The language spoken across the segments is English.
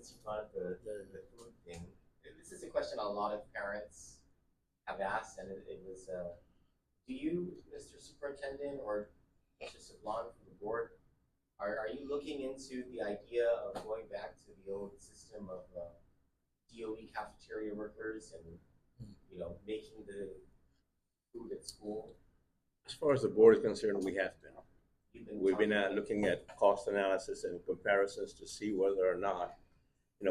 since you brought up the food thing, this is a question a lot of parents have asked, and it was, do you, Mr. Superintendent, or Mr. Sablan from the board, are you looking into the idea of going back to the old system of DOE cafeteria workers and, making the food at school? As far as the board is concerned, we have been. We've been talking about- looking at cost analysis and comparisons to see whether or not,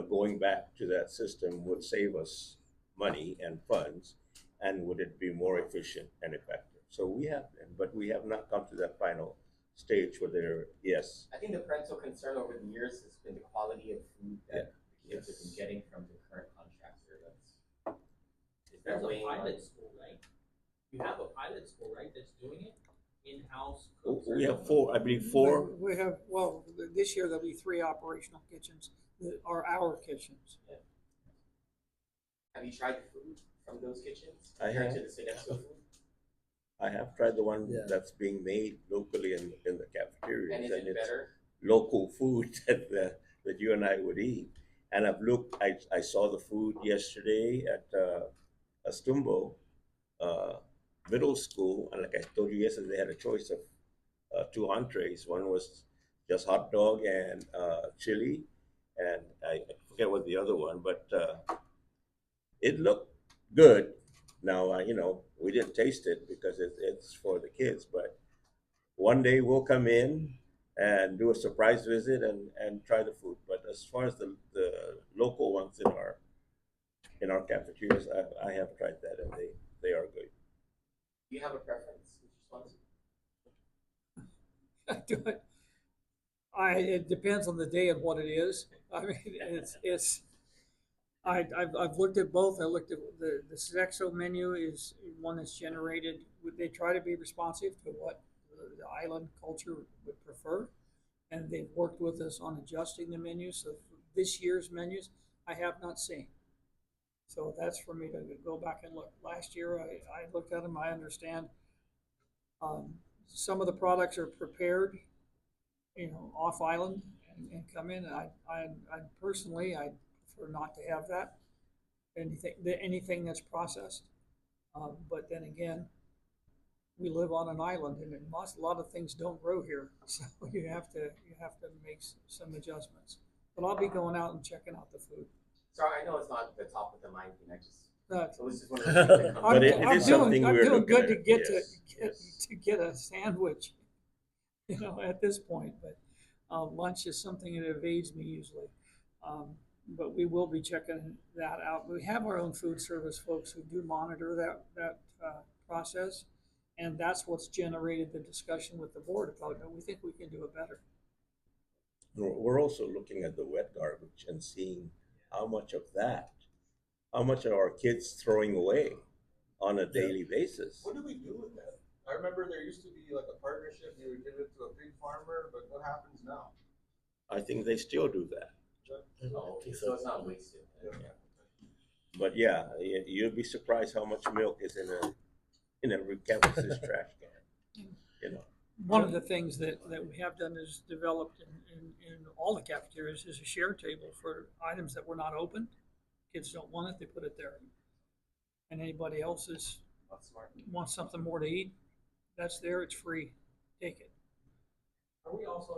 going back to that system would save us money and funds, and would it be more efficient and effective. So we have been, but we have not come to that final stage where there, yes. I think the parental concern over the years has been the quality of food that the kids have been Yes. getting from the current contractor. Is that There's a weighing on? pilot school, right? You have a pilot school, right, that's doing it? In-house Oh, cooks? we have four, I believe four. We have, well, this year there'll be 3 operational kitchens that are our kitchens. Have you tried the food from those kitchens I compared have. to the Sodexo food? I have tried the one Yeah. that's being made locally in the cafeterias, And is and it it's better? local food that you and I would eat. And I've looked. I saw the food yesterday at Astumbo Middle School, and like I told you yesterday, they had a choice of 2 entrees. One was just hot dog and chili, and I forget what the other one, but it looked good. Now, we didn't taste it because it's for the kids, but one day we'll come in and do a surprise visit and try the food. But as far as the local ones in our cafeterias, I have tried that, and they are good. Do you have a preference, Mr. Swanson? It depends on the day and what it is. I mean, I've looked at both. I looked at the Sodexo menu is one that's generated. They try to be responsive to what the island culture would prefer, and they've worked with us on adjusting the menu. So this year's menus, I have not seen. So that's for me to go back and look. Last year, I looked at them. I understand some of the products are prepared, off island and come in. I personally, I prefer not to have that. Anything that's processed. But then again, we live on an island, and a lot of things don't grow here, so you have to make some adjustments. But I'll be going out and checking out the food. Sorry, I know it's not the top of the mind thing. But It was just one of those things that comes But to it mind. is something I'm we're doing looking good at. Yes. to get a sandwich, at this point. But lunch is something that evades me usually. But we will be checking that out. We have our own food service folks who do monitor that process, and that's what's generated the discussion with the board about it. We think we can do it better. We're also looking at the wet garbage and seeing how much are our kids throwing away on a daily basis. What do we do with that? I remember there used to be like a partnership, you would give it to a pig farmer, but what happens now? I think they still do that. Oh, okay, so it's not wasted. But yeah, you'd be surprised how much milk is in a campus's trash can. One of the things that we have done is developed in all the cafeterias is a share table for items that were not opened. Kids don't want it, they put it there. And anybody else That's smart. wants something more to eat, that's there, it's free, take it. Are we also